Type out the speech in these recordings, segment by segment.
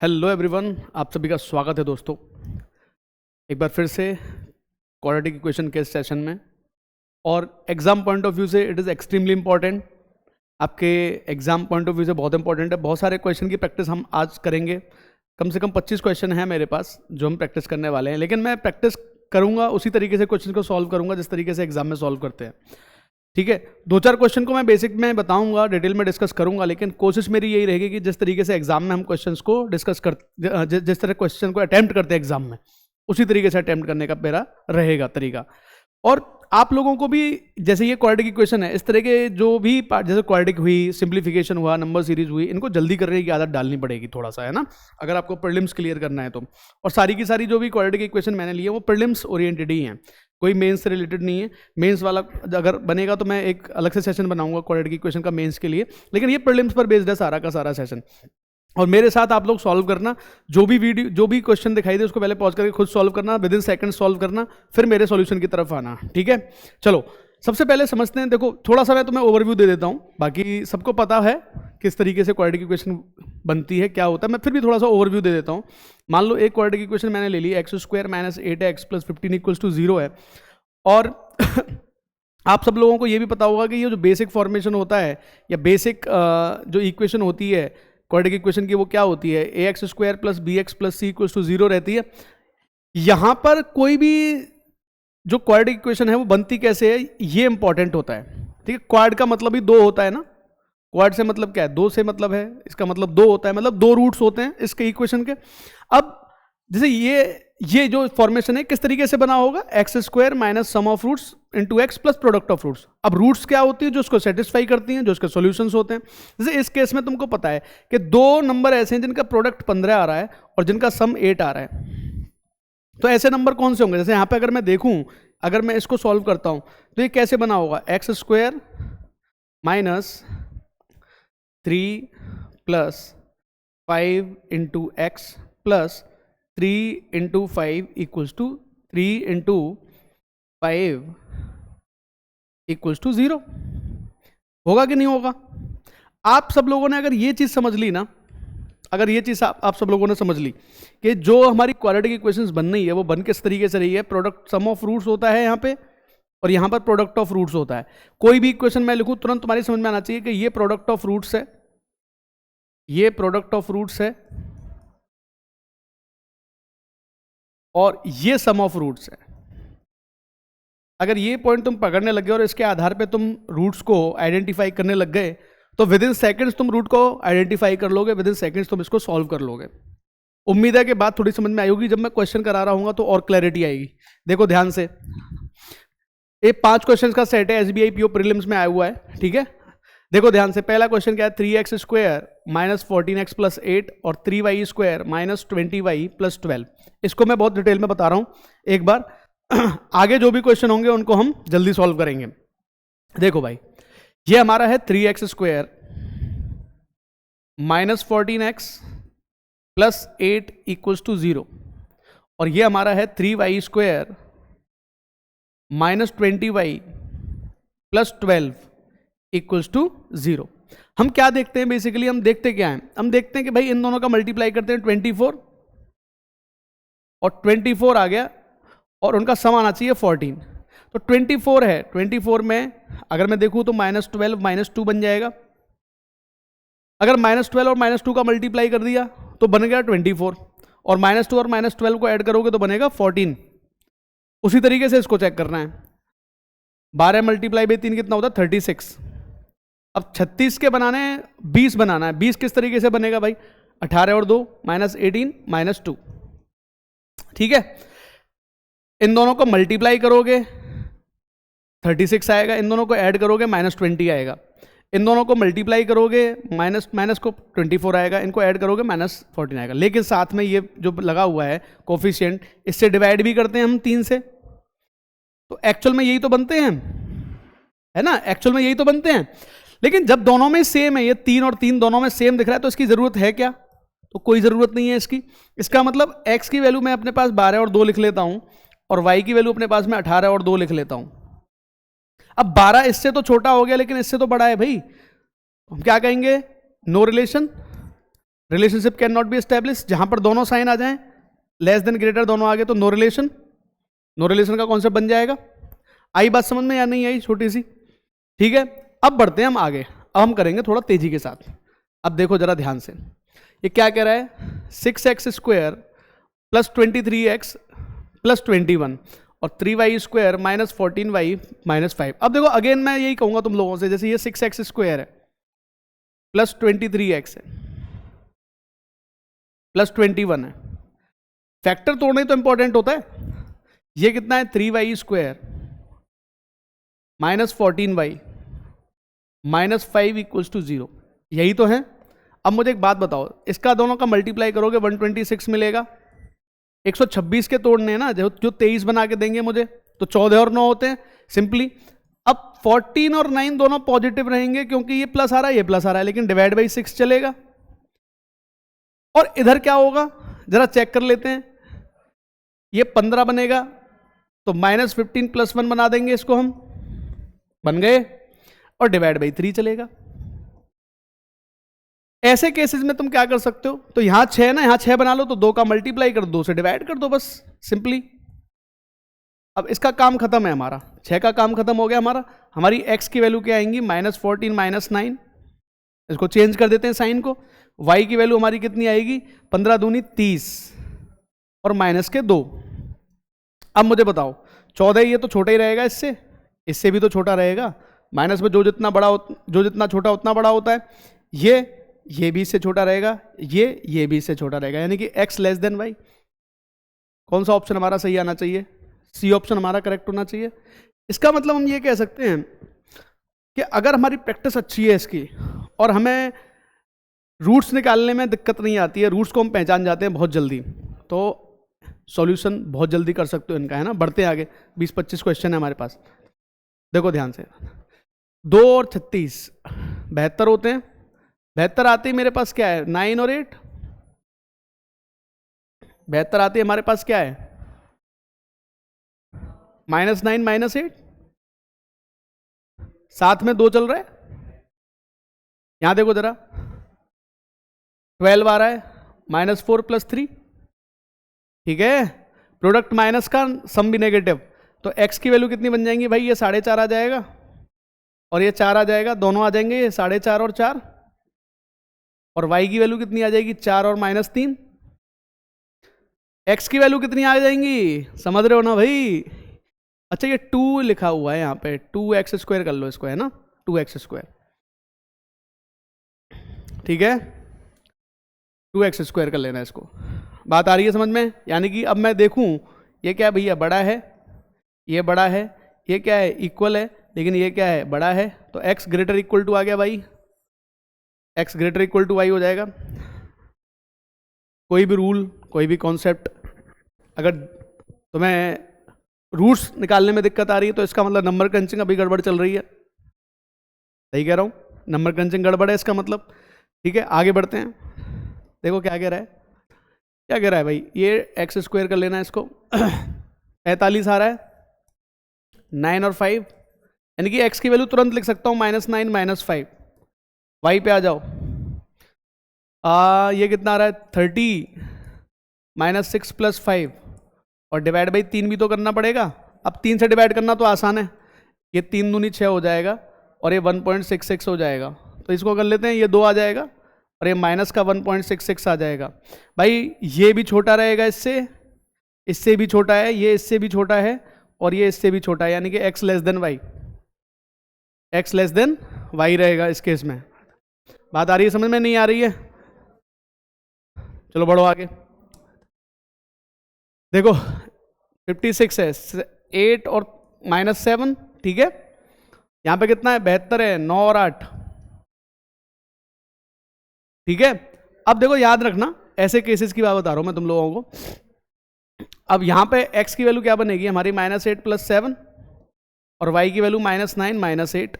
Hello everyone, आप सभी का स्वागत है दोस्तों। एक बार फिर से क्वाड्रेटिक इक्वेशन के सेशन में, और एग्जाम पॉइंट ऑफ व्यू से इट इज़ एक्सट्रीमली इंपॉर्टेंट। आपके एग्जाम पॉइंट ऑफ व्यू से बहुत इंपॉर्टेंट है। बहुत सारे क्वेश्चन की प्रैक्टिस हम आज करेंगे। कम से कम 25 क्वेश्चन है मेरे पास जो हम प्रैक्टिस करने वाले हैं, लेकिन मैं प्रैक्टिस करूंगा उसी तरीके से क्वेश्चन को सॉल्व करूंगा जिस तरीके से एग्जाम में सॉल्व करते हैं। ठीक है, दो चार क्वेश्चन को मैं बेसिक में बताऊंगा, डिटेल में डिस्कस करूंगा, लेकिन कोशिश मेरी यही रहेगी कि जिस तरीके से एग्जाम में हम क्वेश्चंस को डिस्कस कर जिस तरह क्वेश्चन को अटेम्प्ट करते हैं एग्जाम में, उसी तरीके से अटेम्प्ट करने का मेरा रहेगा तरीका। और आप लोगों को भी जैसे ये क्वाड्रेटिक इक्वेशन है, इस तरह के जो भी पार्ट, जैसे क्वाड्रेटिक हुई, सिंप्लीफिकेशन हुआ, नंबर सीरीज हुई, इनको जल्दी करने की आदत डालनी पड़ेगी थोड़ा सा, है ना, अगर आपको प्रीलिम्स क्लियर करना है तो। और सारी की सारी जो भी क्वाड्रेटिक इक्वेशन मैंने ली है वो प्रीलिम्स ओरिएंटेड ही हैं, कोई मेंस से रिलेटेड नहीं है। मेंस वाला अगर बनेगा तो मैं एक अलग से सेशन बनाऊंगा क्वाड्रेटिक इक्वेशन का मेंस के लिए, लेकिन ये प्रीलिम्स पर बेस्ड है सारा का सारा सेशन। और मेरे साथ आप लोग सॉल्व करना, जो भी क्वेश्चन दिखाई दे उसको पहले पॉज करके खुद सॉल्व करना, विद इन सेकंड सॉल्व करना, फिर मेरे सॉल्यूशन की तरफ आना। ठीक है, चलो सबसे पहले समझते हैं। देखो थोड़ा सा मैं तुम्हें ओवरव्यू दे देता हूं, बाकी सबको पता है किस तरीके से क्वाड्रेटिक इक्वेशन बनती है, क्या होता है। मैं फिर भी थोड़ा सा ओवरव्यू दे देता हूं। मान लो एक क्वाड्रेटिक इक्वेशन मैंने ले ली, x square minus 8x plus 15 equals to 0 है। और आप सब लोगों को ये भी पता होगा कि ये जो बेसिक फॉर्मेशन होता है या बेसिक जो इक्वेशन होती है क्वाड्रेटिक इक्वेशन की, वो क्या होती है, a x square plus b x plus c equals to 0 रहती है। यहां पर कोई भी जो क्वाड्रेटिक इक्वेशन है वो बनती कैसे है, ये इंपॉर्टेंट होता है। ठीक है, क्वाड का मतलब ही दो होता है ना, क्वाड से मतलब क्या है, दो से मतलब है, इसका मतलब दो होता है, मतलब दो रूट्स होते हैं इसके इक्वेशन के। अब जैसे ये जो फॉर्मेशन है किस तरीके से बना होगा, x square minus sum of roots into x plus product of roots. अब रूट्स क्या होती है, जो उसको सेटिस्फाई करती हैं, जो उसके सॉल्यूशंस होते हैं। जैसे इस केस में तुमको पता है कि दो नंबर ऐसे हैं जिनका प्रोडक्ट 15 आ रहा है और जिनका सम 8 आ रहा है। तो ऐसे नंबर कौन से होंगे, जैसे यहां पे अगर मैं देखूं, अगर मैं इसको सॉल्व करता हूं तो ये कैसे बना होगा, x square minus 3 plus 5 into x plus 3 into 5 equals to 3 into 5 equals to 0 होगा कि नहीं होगा। आप सब लोगों ने अगर ये चीज समझ ली ना, अगर ये चीज आप सब लोगों ने समझ ली कि जो हमारी क्वाड्रेटिक इक्वेशंस बन रही है वो बन किस तरीके से रही है, प्रोडक्ट सम ऑफ रूट्स होता है यहाँ पे, और यहाँ पर प्रोडक्ट ऑफ रूट्स होता है। कोई भी इक्वेशन मैं लिखूं तुरंत तुम्हारी समझ में आना चाहिए कि ये प्रोडक्ट ऑफ रूट्स है, ये प्रोडक्ट ऑफ रूट्स है, और ये सम ऑफ रूट्स है। अगर ये पॉइंट तुम पकड़ने लग गए और इसके आधार पे तुम रूट्स को आइडेंटिफाई करने लग गए तो विद इन सेकंड्स तुम रूट को आइडेंटिफाई कर लोगे, विद इन सेकंड्स तुम इसको सॉल्व कर लोगे। उम्मीद है कि बात थोड़ी समझ में आई होगी। जब मैं क्वेश्चन करा रहा हूँ तो और क्लैरिटी आएगी। देखो ध्यान से, ये 5 क्वेश्चन का सेट है, SBI PO प्रीलिम्स में आया हुआ है। ठीक है, देखो ध्यान से, पहला क्वेश्चन क्या है, 3x square minus 14x plus 8 और 3y square minus 20y plus 12। इसको मैं बहुत डिटेल में बता रहा हूं एक बार। आगे जो भी क्वेश्चन होंगे उनको हम जल्दी सॉल्व करेंगे। देखो भाई, ये हमारा है 3x square minus 14x plus 8 equals to 0, और ये हमारा है 3y square minus 20y plus 12 equals to 0। हम क्या देखते हैं, बेसिकली हम देखते क्या हैं, हम देखते हैं कि भाई इन दोनों का मल्टीप्लाई करते हैं 24, और 24 आ गया और उनका सम आना चाहिए 14। तो 24 है, 24 में अगर मैं देखूं तो माइनस 12 माइनस 2 बन जाएगा। अगर माइनस 12 और माइनस 2 का मल्टीप्लाई कर दिया तो बन गया 24, और माइनस 2 और माइनस 12 को ऐड करोगे तो बनेगा 14। उसी तरीके से इसको चेक करना है, 12 मल्टीप्लाई बाई 3 कितना होता है, 36। अब 36 के बनाने 20 बनाना है। 20 किस तरीके से बनेगा भाई, 18 और 2 माइनस 18 माइनस 2। ठीक है, इन दोनों को मल्टीप्लाई करोगे 36 आएगा, इन दोनों को ऐड करोगे माइनस 20 आएगा, इन दोनों को मल्टीप्लाई करोगे माइनस माइनस को 24 आएगा, इनको ऐड करोगे माइनस 14 आएगा। लेकिन साथ में ये जो लगा हुआ है कोफिशिएंट, इससे डिवाइड भी करते हैं हम 3 से, तो एक्चुअल में यही तो बनते हैं, है ना, एक्चुअल में यही तो बनते हैं। लेकिन जब दोनों में सेम है, ये 3 और 3 दोनों में सेम दिख रहा है, तो इसकी जरूरत है क्या, तो कोई जरूरत नहीं है इसकी। इसका मतलब x की वैल्यू मैं अपने पास 12 और 2 लिख लेता हूं, और y की वैल्यू अपने पास में 18 और 2 लिख लेता हूं। अब 12 इससे तो छोटा हो गया लेकिन इससे तो बड़ा है भाई, हम क्या कहेंगे, no relation. Relationship can not be establish, जहां पर दोनों साइन आ जाएं, लेस देन ग्रेटर दोनों आगे, तो नो रिलेशन, नो रिलेशन का कॉन्सेप्ट बन जाएगा। आई बात समझ में या नहीं आई, छोटी सी, ठीक है। अब बढ़ते हैं हम आगे, अब हम करेंगे थोड़ा तेजी के साथ। अब देखो जरा ध्यान से, ये क्या कह रहा है, 6x square plus 23x plus 21 और 3y square minus 14y minus 5। अब देखो अगेन मैं यही कहूंगा तुम लोगों से, जैसे ये 6x स्क्वायर है प्लस 23x है प्लस 21 है, फैक्टर तोड़ना ही तो इंपॉर्टेंट होता है। ये कितना है, 3y square minus 14y minus 5 equals to 0, यही तो है। अब मुझे एक बात बताओ, इसका दोनों का मल्टीप्लाई करोगे 126 मिलेगा। 126 के तोड़ने हैं ना, जो 23 बना के देंगे मुझे, तो 14 और 9 होते हैं सिंपली। अब 14 और 9 दोनों पॉजिटिव रहेंगे क्योंकि ये प्लस आ रहा है, ये प्लस आ रहा है, लेकिन डिवाइड बाई 6 चलेगा। और इधर क्या होगा जरा चेक कर लेते हैं, ये 15 बनेगा तो माइनस 15 प्लस 1 बना देंगे इसको हम, बन गए, और डिवाइड बाई 3 चलेगा। ऐसे केसेस में तुम क्या कर सकते हो, तो यहां 6 ना, यहां 6 बना लो, तो 2 का मल्टीप्लाई कर दो, 2 से डिवाइड कर दो, बस सिंपली। अब इसका काम खत्म है हमारा, 6 का काम खत्म हो गया हमारा। हमारी x की वैल्यू क्या आएंगी, माइनस 14 माइनस 9, इसको चेंज कर देते हैं साइन को। y की वैल्यू हमारी कितनी आएगी, 15 दूनी 30 और माइनस के 2। अब मुझे बताओ 14, ये तो छोटा ही रहेगा इससे, इससे भी तो छोटा रहेगा। माइनस में जो जितना बड़ा जो जितना छोटा उतना बड़ा होता है। ये भी इससे छोटा रहेगा, ये भी इससे छोटा रहेगा, यानी कि x लेस देन y। कौन सा ऑप्शन हमारा सही आना चाहिए, सी ऑप्शन हमारा करेक्ट होना चाहिए। इसका मतलब हम ये कह सकते हैं कि अगर हमारी प्रैक्टिस अच्छी है इसकी, और हमें रूट्स निकालने में दिक्कत नहीं आती है, रूट्स को हम पहचान जाते हैं बहुत जल्दी, तो सॉल्यूशन बहुत जल्दी कर सकते हो इनका, है ना। बढ़ते हैं आगे, 20-25 क्वेश्चन है हमारे पास, देखो ध्यान से। 2 और 36 72 होते हैं। 72 आते ही मेरे पास क्या है, 9 और 8। 72 आते ही हमारे पास क्या है, -9 -8, साथ में 2 चल रहा है। यहां देखो जरा, 12 आ रहा है, -4 + 3, ठीक है। प्रोडक्ट माइनस का, सम भी नेगेटिव, तो x की वैल्यू कितनी बन जाएंगी भाई, ये 4.5 आ जाएगा और ये 4 आ जाएगा, दोनों आ जाएंगे, ये 4.5 और 4। और y की वैल्यू कितनी आ जाएगी, 4 और -3। x की वैल्यू कितनी आ जाएंगी, समझ रहे हो ना भाई। अच्छा ये 2 लिखा हुआ है यहाँ पे, 2x स्क्वायर कर लो इसको, है ना, 2x स्क्वायर, ठीक है, 2x स्क्वायर कर लेना इसको। बात आ रही है समझ में। यानी कि अब मैं देखूं, ये क्या है भैया, बड़ा है, ये बड़ा है, ये क्या है, इक्वल है, लेकिन ये क्या है, बड़ा है, तो x ग्रेटर इक्वल टू आ गया भाई, x greater equal to y हो जाएगा। कोई भी रूल, कोई भी कॉन्सेप्ट, अगर तुम्हें रूट्स निकालने में दिक्कत आ रही है तो इसका मतलब नंबर क्रंचिंग अभी गड़बड़ चल रही है। सही कह रहा हूँ, नंबर क्रंचिंग गड़बड़ है इसका मतलब, ठीक है। आगे बढ़ते हैं, देखो क्या कह रहा है, क्या कह रहा है भाई, ये x स्क्वायर कर लेना है इसको। 45 आ रहा है, 9 और 5, यानी कि x की वैल्यू तुरंत लिख सकता हूँ, -9 -5। y पे आ जाओ, ये कितना आ रहा है, 30 -6 + 5 और डिवाइड बाई 3 भी तो करना पड़ेगा। अब 3 से डिवाइड करना तो आसान है, ये 3 दूनी 6 हो जाएगा और ये 1.66 हो जाएगा, तो इसको कर लेते हैं, ये 2 आ जाएगा और ये माइनस का 1.66 आ जाएगा। भाई ये भी छोटा रहेगा इससे, इससे भी छोटा है, ये इससे भी छोटा है और ये इससे भी छोटा है, यानी कि x less then y, x less then y रहेगा इस केस में। बात आ रही है समझ में, नहीं आ रही है, चलो बढ़ो आगे। देखो 56 है, 8 और -7, ठीक है। यहां पे कितना है, 72 है, 9 और 8, ठीक है। अब देखो याद रखना, ऐसे केसेस की बात बता रहा हूं मैं तुम लोगों को। अब यहां पे x की वैल्यू क्या बनेगी हमारी, -8 + 7 और y की वैल्यू -9 -8।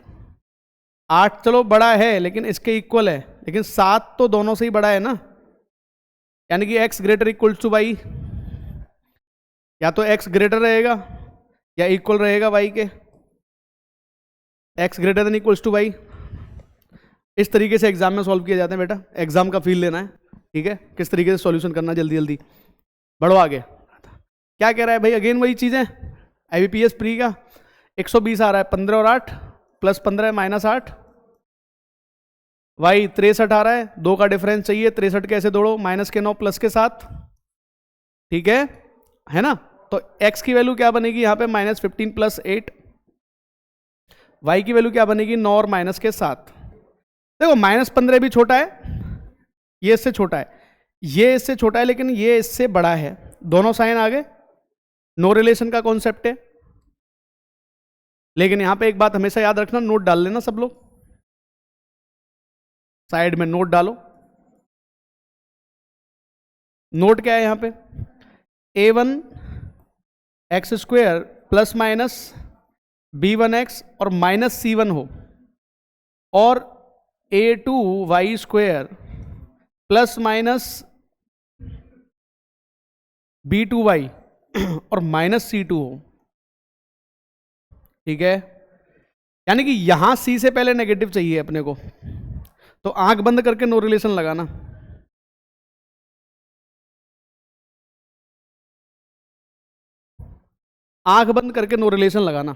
8 चलो बड़ा है लेकिन इसके इक्वल है, लेकिन 7 तो दोनों से ही बड़ा है ना, यानी कि x greater equal to y, या तो x ग्रेटर रहेगा या इक्वल रहेगा y के, x greater than equals to y। इस तरीके से एग्जाम में सॉल्व किए जाते हैं बेटा, एग्जाम का फील लेना है। ठीक है, किस तरीके से सॉल्यूशन करना, जल्दी जल्दी बढ़ो आगे। क्या कह रहा है भाई, अगेन वही चीज़ें, IBPS प्री का 120 आ रहा है, 15 और 8 प्लस 15 माइनस 8, वाई 63 आ रहा है, 2 का डिफरेंस चाहिए, 63 कैसे दौड़ो, माइनस के 9 प्लस के 7, ठीक है ना। तो x की वैल्यू क्या बनेगी यहाँ पे, -15 प्लस 8, y की वैल्यू क्या बनेगी, 9 और माइनस के 7। देखो -15 भी छोटा है, ये इससे छोटा है, ये इससे छोटा है, लेकिन ये इससे बड़ा है, दोनों साइन आ गए, नो रिलेशन का कॉन्सेप्ट है। लेकिन यहां पे एक बात हमेशा याद रखना, नोट डाल लेना सब लोग, साइड में नोट डालो। नोट क्या है यहां पे, a1 x² plus minus b1x और माइनस c1 हो, और a2 y² plus minus b2y और माइनस c2 हो, ठीक है। यानी कि यहां c से पहले नेगेटिव चाहिए अपने को, तो आंख बंद करके नो रिलेशन लगाना। आंख बंद करके नो रिलेशन लगाना,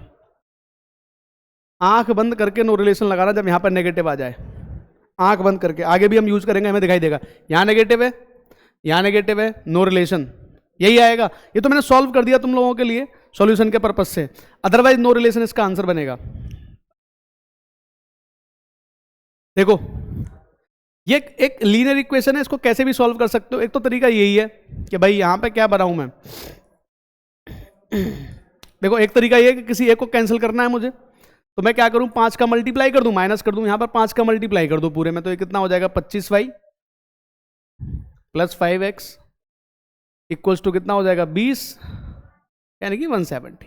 आंख बंद करके नो रिलेशन लगाना जब यहां पर नेगेटिव आ जाए, आंख बंद करके। आगे भी हम यूज करेंगे, हमें दिखाई देगा, यहां नेगेटिव है, यहां नेगेटिव है, नो रिलेशन, यही आएगा। ये तो मैंने सॉल्व कर दिया तुम लोगों के लिए सॉल्यूशन के पर्पस से, अदरवाइज नो रिलेशन इसका आंसर बनेगा। देखो ये एक लीनियर इक्वेशन है, इसको कैसे भी सॉल्व कर सकते हो। एक तो तरीका यही है कि भाई यहां पे क्या बनाऊं मैं, देखो एक तरीका ये है कि किसी एक को कैंसिल करना है मुझे, तो मैं क्या करूं, 5 का मल्टीप्लाई कर दूं, माइनस कर दूं, यहां पर 5 का मल्टीप्लाई कर दूं पूरे में, तो ये कितना हो जाएगा, 25y plus 5x equals to कितना हो जाएगा, 20, यानी कि 170।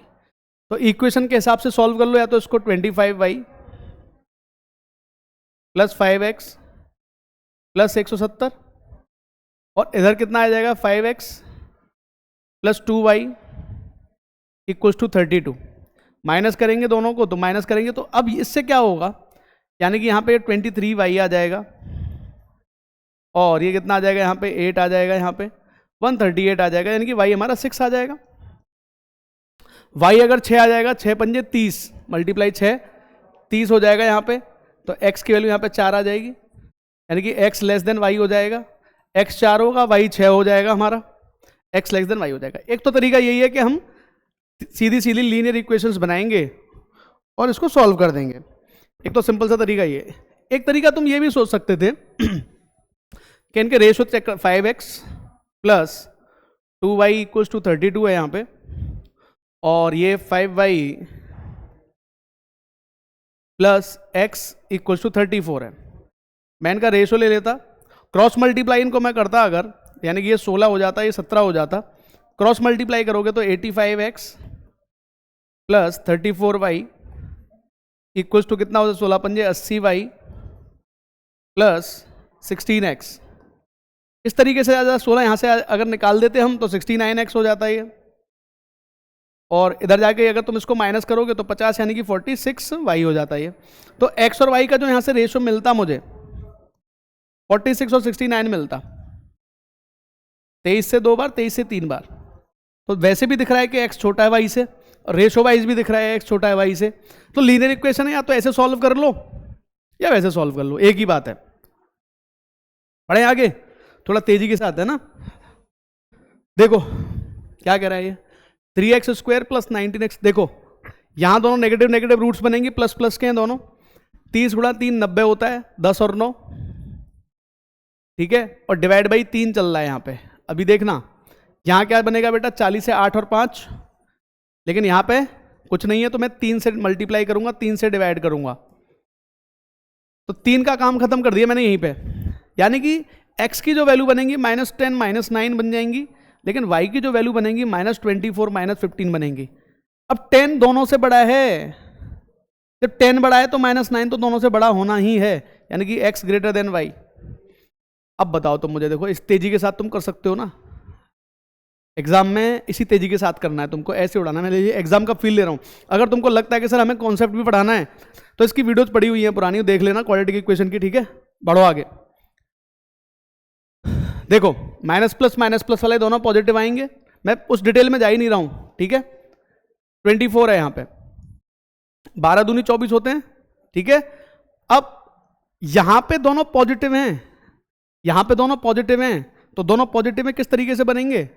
तो इक्वेशन के हिसाब से सॉल्व कर लो, या तो इसको 25y प्लस 5x प्लस 170, और इधर कितना आ जाएगा, 5x plus 2y equals to 32। Minus करेंगे दोनों को, तो माइनस करेंगे तो अब इससे क्या होगा, यानी कि यहाँ पे 23y आ जाएगा, और ये कितना आ जाएगा, यहाँ पे 8 आ जाएगा, यहाँ पे 138 आ जाएगा, यानी कि y हमारा 6 आ जाएगा। y अगर 6 आ जाएगा, 6 पंजे 30 मल्टीप्लाई 6 30 हो जाएगा यहाँ पे, तो x की वैल्यू यहाँ पे 4 आ जाएगी, यानी कि x लेस देन y हो जाएगा, x 4 होगा, y 6 हो जाएगा हमारा, x लेस देन y हो जाएगा। एक तो तरीका यही है कि हम सीधी सीधी लीनियर इक्वेशंस बनाएंगे और इसको सॉल्व कर देंगे, एक तो सिंपल सा तरीका ये है। एक तरीका तुम ये भी सोच सकते थे कि इनके रेशियो चेक कर, 5x plus 2y equals to 32 है यहाँ पे, और ये 5y plus x equals to 34 है। मैं इनका रेशियो ले लेता, क्रॉस मल्टीप्लाई इनको मैं करता अगर, यानी कि ये 16 हो जाता, ये 17 हो जाता, क्रॉस मल्टीप्लाई करोगे तो 85x plus 34y equals to कितना होता है, 16 पंजे 80y प्लस 16x। इस तरीके से 16 यहाँ से अगर निकाल देते हम तो 69x हो जाता है ये, और इधर जाके अगर तुम इसको माइनस करोगे तो 50 यानी कि 46y हो जाता है ये। तो x और y का जो यहाँ से रेशियो मिलता मुझे 46 और 69 मिलता, 23 से 2 बार, 23 से 3 बार। तो वैसे भी दिख रहा है कि x छोटा है y से, रेशो वाइज भी दिख रहा है x छोटा है y से, तो लीनियर इक्वेशन है, या तो ऐसे सॉल्व कर लो या वैसे सॉल्व कर लो, एक ही बात है। पढ़े आगे, थोड़ा तेजी के साथ है ना। देखो क्या कह रहा है ये, 3x² प्लस 19x। देखो यहां दोनों नेगेटिव नेगेटिव रूट्स बनेंगे, प्लस प्लस के हैं दोनों, 30 गुणा 3 90 होता है, 10 और 9, ठीक है, और डिवाइड बाई 3 चल रहा है यहाँ पे। अभी देखना यहाँ क्या बनेगा बेटा, 40 से 8 और 5, लेकिन यहाँ पे कुछ नहीं है, तो मैं 3 से मल्टीप्लाई करूंगा, 3 से डिवाइड करूंगा, तो 3 का काम खत्म कर दिया मैंने यहीं पे। यानी कि x की जो वैल्यू बनेंगी -10 -9 बन जाएंगी, लेकिन y की जो वैल्यू बनेंगी -24 -15 बनेंगी। अब 10 दोनों से बड़ा है, जब 10 बड़ा है तो -9 तो दोनों से बड़ा होना ही है, यानी कि x ग्रेटर देन y। अब बताओ तुम मुझे, देखो इस तेजी के साथ तुम कर सकते हो ना, एग्जाम में इसी तेजी के साथ करना है तुमको, ऐसे उड़ाना है। मैं एग्जाम का फील ले रहा हूँ। अगर तुमको लगता है कि सर हमें कॉन्सेप्ट भी पढ़ाना है तो इसकी वीडियोज पड़ी हुई है पुरानी, देख लेना क्वाड्रेटिक इक्वेशन की, ठीक है। बढ़ो आगे, देखो माइनस प्लस वाले दोनों पॉजिटिव आएंगे, मैं उस डिटेल में जा ही नहीं रहा हूं, ठीक है। 24 है यहां पे, 12 दूनी 24 होते हैं, ठीक है। अब यहां पे दोनों पॉजिटिव हैं, यहां पे दोनों पॉजिटिव हैं, तो दोनों पॉजिटिव में किस तरीके से बनेंगे,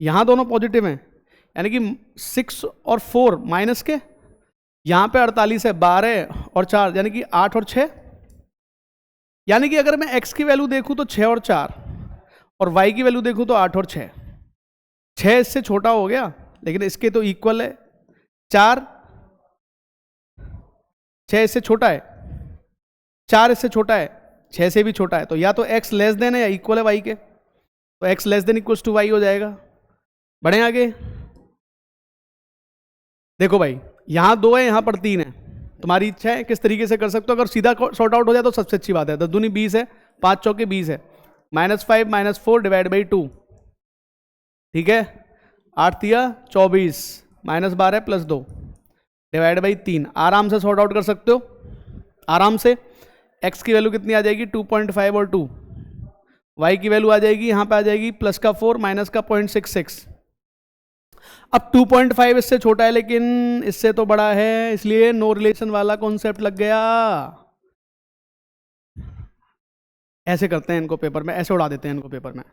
यहां दोनों पॉजिटिव हैं, यानी कि 6 और 4 माइनस के, यहां पे 48 है, 12 और 4 यानी कि 8 और 6, यानी कि अगर मैं x की वैल्यू देखूं तो 6 और 4, और y की वैल्यू देखूं तो 8 और 6, 6 इससे छोटा हो गया लेकिन इसके तो इक्वल है, 4 6 इससे छोटा है, 4 इससे छोटा है, 6 से भी छोटा है, तो या तो x लेस देन है या इक्वल है y के, तो x less than equals to y हो जाएगा। बढ़े आगे, देखो भाई यहां 2 है यहां पर 3 है, तुम्हारी इच्छा है किस तरीके से कर सकते हो, अगर सीधा सॉर्ट आउट हो जाए तो सबसे अच्छी बात है, 10 दूनी 20 है, 5 चौके 20 है, -5 -4 डिवाइड बाई 2, ठीक है, 8 तिया 24 -12 + 2 डिवाइड बाई 3, आराम से सॉर्ट आउट कर सकते हो आराम से। x की वैल्यू कितनी आ जाएगी 2.5 और 2, y की वैल्यू आ जाएगी यहां पे आ जाएगी +4 -0.66। अब 2.5 इससे छोटा है लेकिन इससे तो बड़ा है, इसलिए नो रिलेशन वाला कॉन्सेप्ट लग गया। ऐसे करते हैं इनको पेपर में, ऐसे उड़ा देते हैं इनको पेपर में।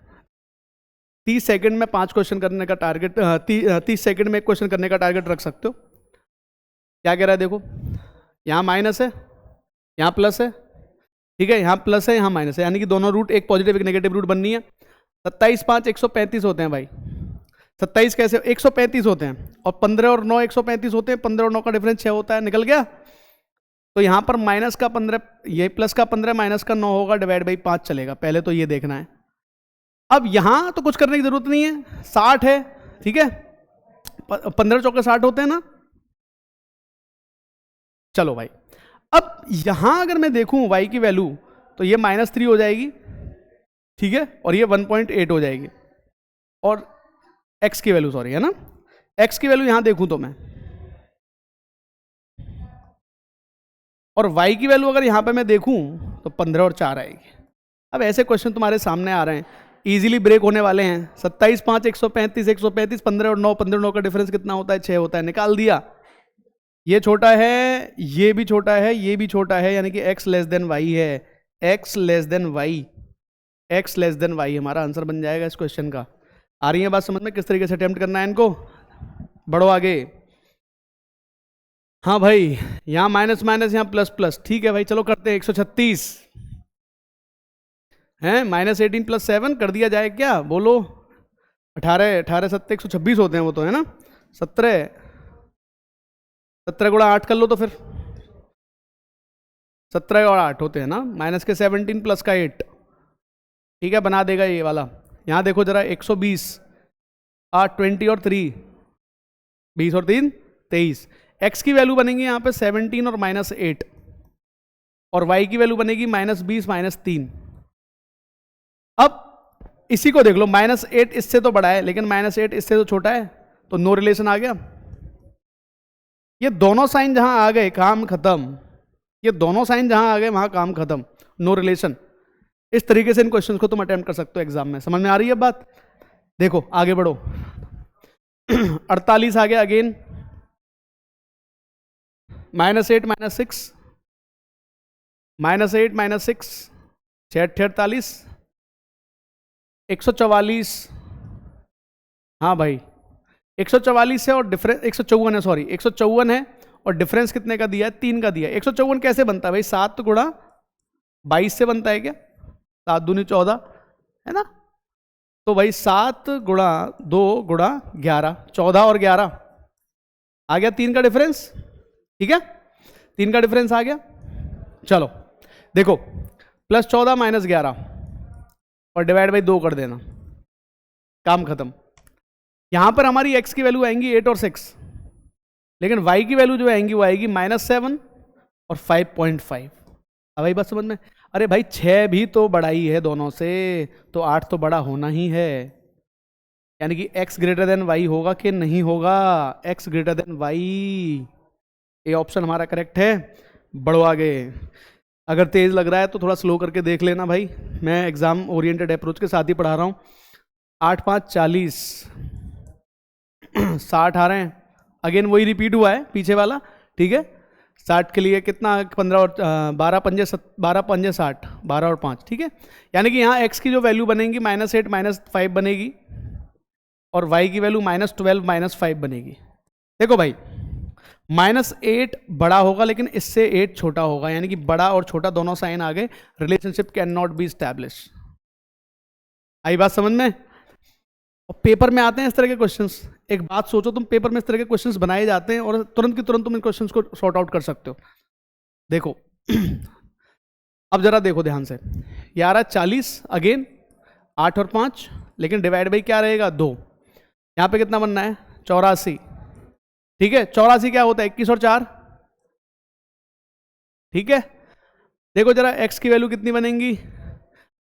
30 सेकंड में 5 क्वेश्चन करने का टारगेट, 30 सेकंड में एक क्वेश्चन करने का टारगेट रख सकते हो। क्या कह रहा है देखो, यहाँ माइनस है यहाँ प्लस है, ठीक है, यहाँ प्लस है यहाँ माइनस है, यानी कि दोनों रूट एक पॉजिटिव एक नेगेटिव रूट बननी है। 27 5 135 होते हैं भाई, 27 कैसे 135 होते हैं, और 15 और 9 135 होते हैं, 15 और 9 का डिफरेंस 6 होता है, निकल गया। तो यहां पर माइनस का 15, ये प्लस का 15 माइनस का 9 होगा, डिवाइड बाई 5 चलेगा, पहले तो ये देखना है। अब यहां तो कुछ करने की जरूरत नहीं है, 60 है, ठीक है, 15 चौके 60 होते हैं ना। चलो भाई, अब यहां अगर मैं देखूं y की वैल्यू तो ये -3 हो जाएगी, ठीक है, और ये 1.8 हो जाएगी, और x की वैल्यू सॉरी है ना, x की वैल्यू यहां देखूं तो मैं, और y की वैल्यू अगर यहां पे मैं देखूं तो 15 और 4 आएगी। अब ऐसे क्वेश्चन तुम्हारे सामने आ रहे हैं, इजीली ब्रेक होने वाले हैं। 27 5 135 135, 15 और 9, 15 और 9 का डिफरेंस कितना होता है 6 होता है, निकाल दिया। ये छोटा है, ये भी छोटा है, ये भी छोटा है, यानी कि x लेस देन y है, x less then y, x less then y हमारा आंसर बन जाएगा इस क्वेश्चन का। आ रही है बात समझ में, किस तरीके से अटेम्प्ट करना है इनको। बढ़ो आगे। हाँ भाई, यहाँ माइनस माइनस यहाँ प्लस प्लस, ठीक है भाई, चलो करते हैं। 136 है, -18 + 7 कर दिया जाए क्या, बोलो। 18 18 7 126 होते हैं वो तो, है ना। 17 गुणा 8 कर लो तो फिर 17 और 8 होते हैं ना, माइनस के 17 प्लस का 8, ठीक है, बना देगा ये वाला। यहाँ देखो जरा, 120 8 20 और 3 20 और 3 23, x की वैल्यू बनेगी यहाँ पे 17 और -8, और y की वैल्यू बनेगी -20 -3। अब इसी को देख लो, -8 इससे तो बड़ा है लेकिन -8 इससे तो छोटा है, तो नो रिलेशन आ गया। ये दोनों साइन जहां आ गए काम खत्म, ये दोनों साइन जहां आ गए वहां काम खत्म, नो रिलेशन। इस तरीके से इन क्वेश्चंस को तुम अटेम्प्ट कर सकते हो एग्जाम में। समझ में आ रही है बात। देखो आगे बढ़ो। 48 आ गया अगेन, -8 -6 -8 -6 6 48 144। हाँ भाई 144 है और डिफरेंस 154 है, सॉरी 154 है, और डिफरेंस कितने का दिया है, 3 का दिया है। 154 कैसे बनता है भाई, 7 गुणा 22 से बनता है क्या, 7 दूनी 14 है ना। तो भाई 7 गुणा 2 गुणा 11, 14 और 11 आ गया, 3 का डिफरेंस, ठीक है, 3 का डिफरेंस आ गया। चलो देखो, +14 -11 और डिवाइड बाई 2 कर देना, काम खत्म। यहां पर हमारी x की वैल्यू आएंगी 8 और 6, लेकिन y की वैल्यू जो आएंगी वो आएगी -7 और 5.5। अब भाई बात समझ में। अरे भाई 6 भी तो बड़ा ही है दोनों से, तो 8 तो बड़ा होना ही है, यानी कि x ग्रेटर देन y होगा कि नहीं होगा, x ग्रेटर देन y, ये ऑप्शन हमारा करेक्ट है। बढ़ो आगे। अगर तेज़ लग रहा है तो थोड़ा स्लो करके देख लेना भाई, मैं एग्ज़ाम ओरिएंटेड अप्रोच के साथ ही पढ़ा रहा हूँ। 8 5 40, 60 आ रहे हैं, अगेन वही रिपीट हुआ है पीछे वाला, ठीक है। 60 के लिए कितना, 15 और 12 पंजे 60, 12 और 5, ठीक है। यानी कि यहाँ x की जो वैल्यू बनेगी -8 -5 बनेगी, और y की वैल्यू -12 -5 बनेगी। देखो भाई, -8 बड़ा होगा लेकिन इससे 8 छोटा होगा, यानी कि बड़ा और छोटा दोनों साइन आ गए, relationship can not be establish. आई बात समझ में? और पेपर में आते हैं इस तरह के क्वेश्चंस। एक बात सोचो तुम, पेपर में इस तरह के क्वेश्चंस बनाए जाते हैं और तुरंत की तुरंत तुम इन क्वेश्चंस को सॉर्ट आउट कर सकते हो। देखो अब जरा देखो ध्यान से, 11 40 अगेन 8 और 5, लेकिन डिवाइड बाई क्या रहेगा, 2। यहाँ पे कितना बनना है, 84, ठीक है। 84 क्या होता है, 21 और 4, ठीक है। देखो जरा x की वैल्यू कितनी बनेंगी।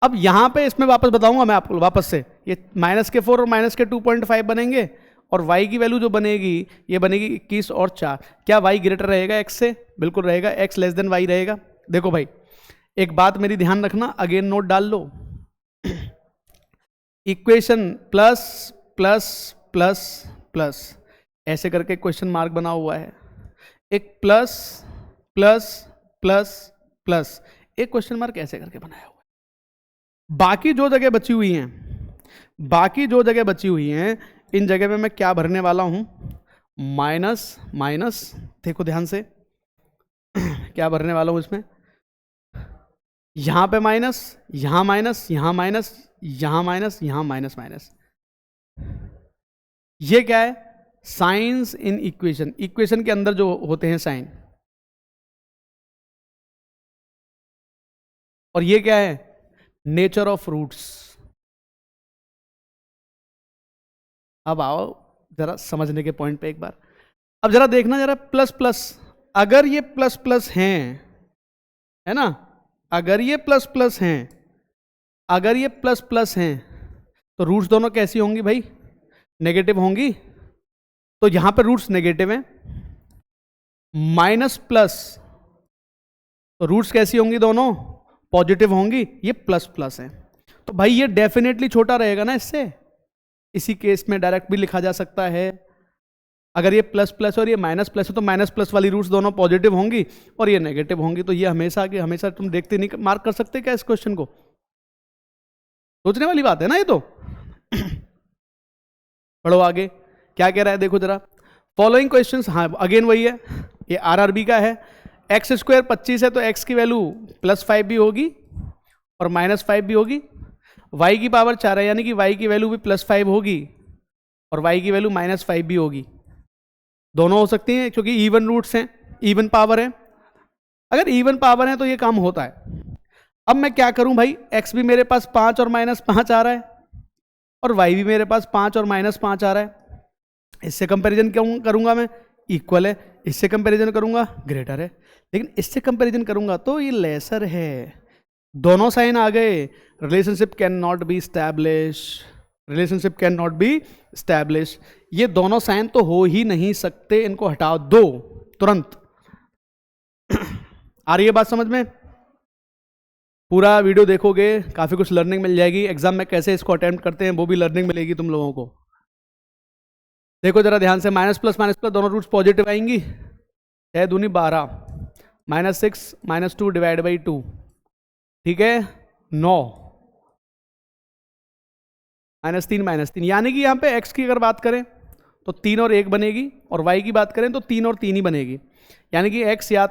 अब यहां पे इसमें वापस बताऊंगा मैं आपको वापस से, ये -4 और -2.5 बनेंगे, और y की वैल्यू जो बनेगी ये बनेगी 21 और 4। क्या y ग्रेटर रहेगा x से? बिल्कुल रहेगा, x लेस देन y रहेगा। देखो भाई एक बात मेरी ध्यान रखना, अगेन नोट डाल लो, equation plus plus plus plus ऐसे करके क्वेश्चन मार्क बना हुआ है, एक प्लस प्लस प्लस प्लस एक क्वेश्चन मार्क ऐसे करके बनाया हुआ है। बाकी जो जगह बची हुई हैं, बाकी जो जगह बची हुई हैं, इन जगह में मैं क्या भरने वाला हूं, माइनस माइनस। देखो ध्यान से क्या भरने वाला हूं इसमें, यहां पे माइनस, यहां माइनस, यहां माइनस, यहां माइनस, यहां माइनस माइनस। ये क्या है, साइंस इन इक्वेशन, इक्वेशन के अंदर जो होते हैं साइन। और ये क्या है, नेचर ऑफ रूट्स। अब आओ जरा समझने के पॉइंट पे एक बार, अब जरा देखना जरा, प्लस प्लस, अगर ये प्लस प्लस हैं, है ना, अगर ये प्लस प्लस हैं, अगर ये प्लस प्लस हैं, तो रूट्स दोनों कैसी होंगी भाई, नेगेटिव होंगी। तो यहां पर रूट्स नेगेटिव हैं, माइनस प्लस, तो रूट्स कैसी होंगी, दोनों पॉजिटिव होंगी, ये प्लस प्लस है। तो भाई ये डेफिनेटली छोटा रहेगा ना इससे, इसी केस में डायरेक्ट भी लिखा जा सकता है, अगर ये प्लस प्लस और ये माइनस प्लस है तो माइनस प्लस वाली रूट्स दोनों पॉजिटिव होंगी और ये नेगेटिव होंगी। तो ये हमेशा के हमेशा तुम देखते नहीं मार्क कर सकते क्या इस क्वेश्चन को, सोचने वाली बात है ना ये तो। पढ़ो आगे क्या कह रहा है, देखो जरा, फॉलोइंग क्वेश्चंस, हाँ अगेन वही है, ये आरआरबी का है। एक्स स्क्वायर 25 है तो एक्स की वैल्यू +5 भी होगी और -5 भी होगी। वाई की पावर 4 है यानी कि वाई की वैल्यू भी +5 होगी और वाई की वैल्यू -5 भी होगी। दोनों हो सकती हैं क्योंकि इवन रूट्स हैं, इवन पावर है। अगर इवन पावर है तो ये काम होता है। अब मैं क्या करूं भाई, x भी मेरे पास 5 और -5 आ रहा है और y भी मेरे पास 5 और -5 आ रहा है। इससे कंपैरिजन क्यों करूंगा मैं, इक्वल है, इससे कंपैरिजन करूंगा ग्रेटर है, लेकिन इससे कंपैरिजन करूंगा तो ये लेसर है। दोनों साइन आ गए, relationship can not be establish, relationship can not be establish. ये दोनों साइन तो हो ही नहीं सकते, इनको हटा दो तुरंत। आ रही है बात समझ में? पूरा वीडियो देखोगे काफी कुछ लर्निंग मिल जाएगी, एग्जाम में कैसे इसको अटेम्प्ट करते हैं वो भी लर्निंग मिलेगी तुम लोगों को। देखो जरा ध्यान से, माइनस प्लस दोनों रूट्स पॉजिटिव आएंगी, 6 दूनी 12, -6 -2 डिवाइड बाई 2, ठीक है, 9, -3 यानी कि यहाँ पे x की अगर बात करें तो 3 और 1 बनेगी और y की बात करें तो 3 और 3 ही बनेगी। यानी कि x या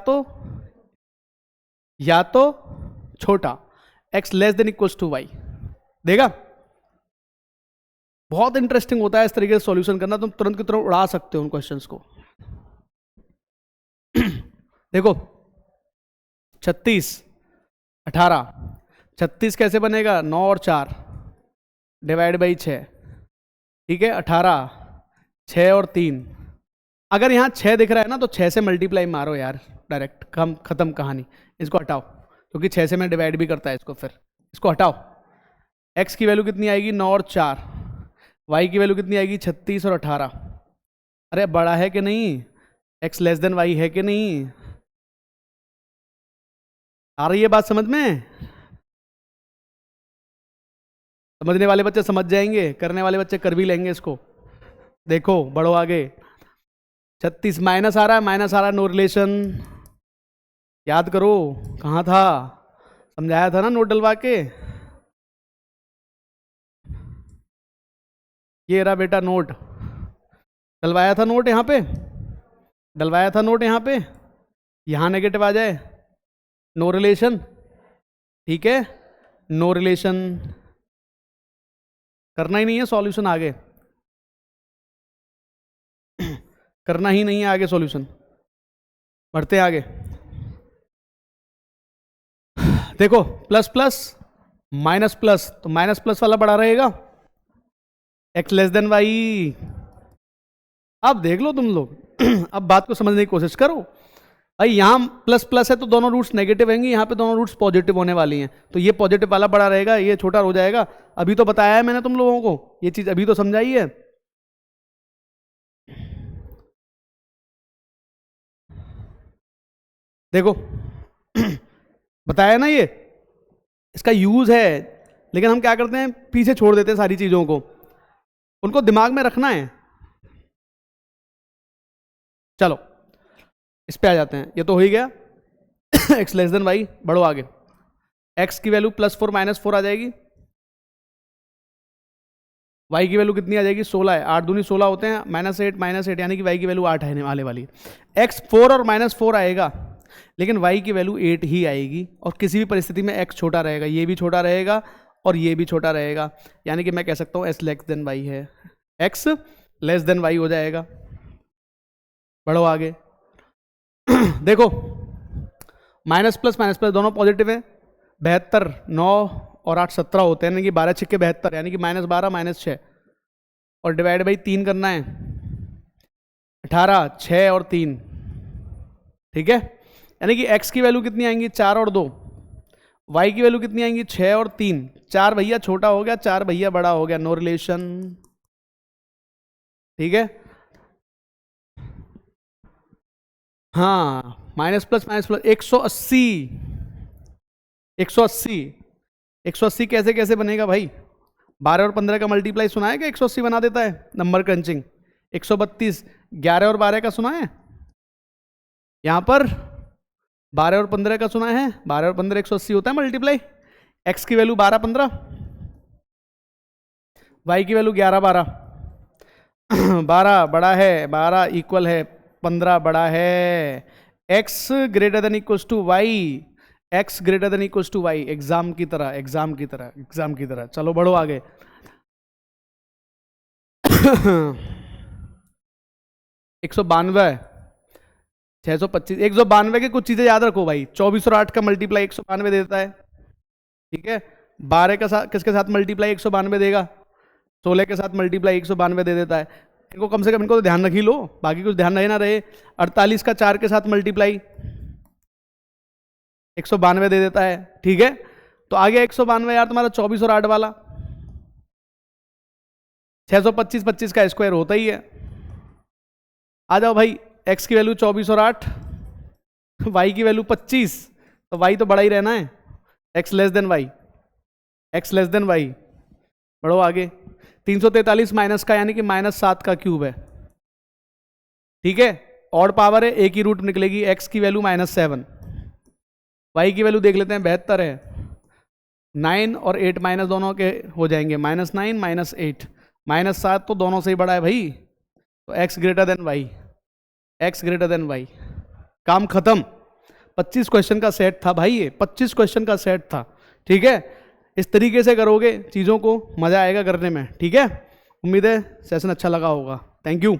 तो छोटा, x less than equals to y देगा। बहुत इंटरेस्टिंग होता है इस तरीके से सॉल्यूशन करना, तुम तुरंत की तुरंत उड़ा सकते हो उन क्वेश्चंस को। देखो 36 18, 36 कैसे बनेगा, 9 और 4 डिवाइड बाई 6, ठीक है, 18, 6 और 3। अगर यहाँ 6 दिख रहा है ना तो 6 से मल्टीप्लाई मारो यार, डायरेक्ट कम खत्म कहानी। इसको हटाओ क्योंकि 6 से मैं डिवाइड भी करता है इसको, फिर इसको हटाओ। x की वैल्यू कितनी आएगी, 9 और 4, y की वैल्यू कितनी आएगी, 36 और 18। अरे बड़ा है कि नहीं, x लेस देन y है कि नहीं, आ रही है बात समझ में? समझने वाले बच्चे समझ जाएंगे, करने वाले बच्चे कर भी लेंगे इसको। देखो बढ़ो आगे। 36 माइनस आ रहा है, माइनस आ रहा है, नो रिलेशन। याद करो कहाँ था, समझाया था ना नोट डलवा के। ये रहा बेटा नोट, डलवाया था नोट यहाँ पे, डलवाया था नोट यहाँ पे। यहाँ नेगेटिव आ जाए, नो रिलेशन, ठीक है, नो रिलेशन। करना ही नहीं है सॉल्यूशन आगे, करना ही नहीं है आगे सॉल्यूशन। बढ़ते हैं आगे। देखो प्लस प्लस माइनस प्लस, तो माइनस प्लस वाला बड़ा रहेगा, एक्स लेस देन वाई। अब देख लो तुम लोग अब बात को समझने की कोशिश करो भाई। यहाँ प्लस प्लस है तो दोनों रूट्स नेगेटिव होंगे, यहाँ पे दोनों रूट्स पॉजिटिव होने वाली हैं, तो ये पॉजिटिव वाला बड़ा रहेगा, ये छोटा हो जाएगा। अभी तो बताया है मैंने तुम लोगों को, ये चीज अभी तो समझाई है। देखो बताया ना ये, इसका यूज है, लेकिन हम क्या करते हैं पीछे छोड़ देते हैं सारी चीजों को, उनको दिमाग में रखना है। चलो इस पे आ जाते हैं, ये तो हो ही गया एक्स लेस देन वाई। बढ़ो आगे। एक्स की वैल्यू +4 -4 आ जाएगी, वाई की वैल्यू कितनी आ जाएगी, 16 है, 8 दूनी 16 होते हैं, -8 यानी कि वाई की वैल्यू 8 है आने वाली। एक्स 4 और -4 आएगा, लेकिन वाई की वैल्यू 8 ही आएगी, और किसी भी परिस्थिति में एक्स छोटा रहेगा, ये भी छोटा रहेगा और ये भी छोटा रहेगा, यानी कि मैं कह सकता हूँ एक्स लेस देन वाई है, एक्स लेस देन वाई हो जाएगा। बढ़ो आगे देखो माइनस प्लस दोनों पॉजिटिव है, 72 9 और 8 17 होते हैं, यानी कि 12 छिक्के 72, यानी कि -12 -6, और डिवाइड बाई 3 करना है, 18 6 और 3, ठीक है। यानी कि x की वैल्यू कितनी आएंगी, 4 और 2, y की वैल्यू कितनी आएंगी, 6 और 3। 4 भैया छोटा हो गया, 4 भैया बड़ा हो गया, नो रिलेशन, ठीक है। हाँ माइनस प्लस 180 180 कैसे कैसे बनेगा भाई, 12 और 15 का मल्टीप्लाई सुना है क्या 180 बना देता है, नंबर क्रंचिंग। 132 11 और 12 का सुना है, यहां पर 12 और 15 का सुना है, 12 और 15 180 होता है मल्टीप्लाई। एक्स की वैल्यू 12 15, वाई की वैल्यू 11 12 12 बड़ा है, 12 इक्वल है 15 बड़ा है, x greater than equals to Y, x greater than equals to Y. Exam की तरह एग्जाम की तरह एग्जाम की तरह। चलो बढ़ो आगे 192 625 192 की कुछ चीजें याद रखो भाई, 24 और 8 का मल्टीप्लाई 192 देता है, ठीक है। 12 का साथ किसके साथ मल्टीप्लाई 192 देगा, 16 के साथ मल्टीप्लाई 192 दे देता है। इनको कम से कम इनको तो ध्यान रख ही लो, बाकी कुछ ध्यान रहे ना रहे। 48 का 4 के साथ मल्टीप्लाई 192 दे देता है, ठीक है। तो आ गया 192 यार तुम्हारा 24 और 8 वाला। 625 25 का स्क्वायर होता ही है। आ जाओ भाई, x की वैल्यू 24 और 8, y की वैल्यू 25, तो y तो बड़ा ही रहना है, x less than Y, x less than Y. बढ़ो आगे 343 माइनस का, यानी कि -7 का क्यूब है, ठीक है। ऑड पावर है, एक ही रूट निकलेगी, x की वैल्यू -7, y की वैल्यू देख लेते हैं 72 है, 9 और 8 माइनस दोनों के हो जाएंगे, -9 -8 -7, तो दोनों से ही बड़ा है भाई, तो x greater than Y, x greater than Y. काम खत्म। 25 क्वेश्चन का सेट था भाई, ये 25 क्वेश्चन का सेट था, ठीक है। इस तरीके से करोगे चीज़ों को, मज़ा आएगा करने में, ठीक है। उम्मीद है सेशन अच्छा लगा होगा। Thank you.